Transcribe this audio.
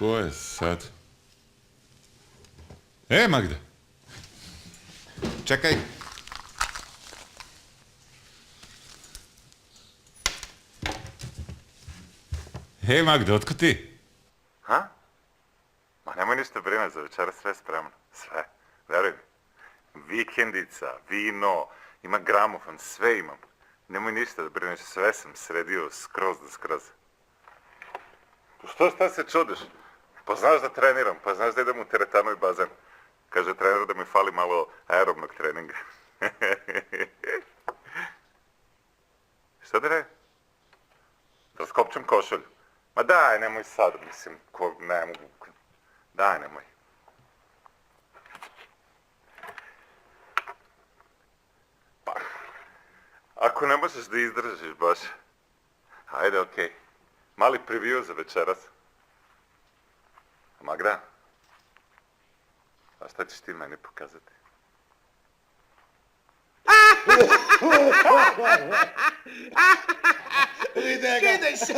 Ko je sad? Magda! Čekaj! Magda, otkud ti? Ha? Ma nemoj ništa brinuti, za večera sve spremno. Sve. Veruj mi. Vikendica, vino, ima gramofon, sve imam. Nemoj ništa da brineš, sve sam sredio skroz do skroz. Šta se čudiš? Pa znaš da treniram, pa znaš da idem u teretanu i bazen. Kaže trener da mi fali malo aerobnog treninga. Šta da ne? Da skopčem košulju? Ma daj, nemoj sad, mislim, ne mogu. Daj, nemoj. Pa, ako ne možeš da izdržiš baš, ajde, okej. Mali preview za večeras. Magda, a šta ćeš ti meni pokazati? Skidaj se!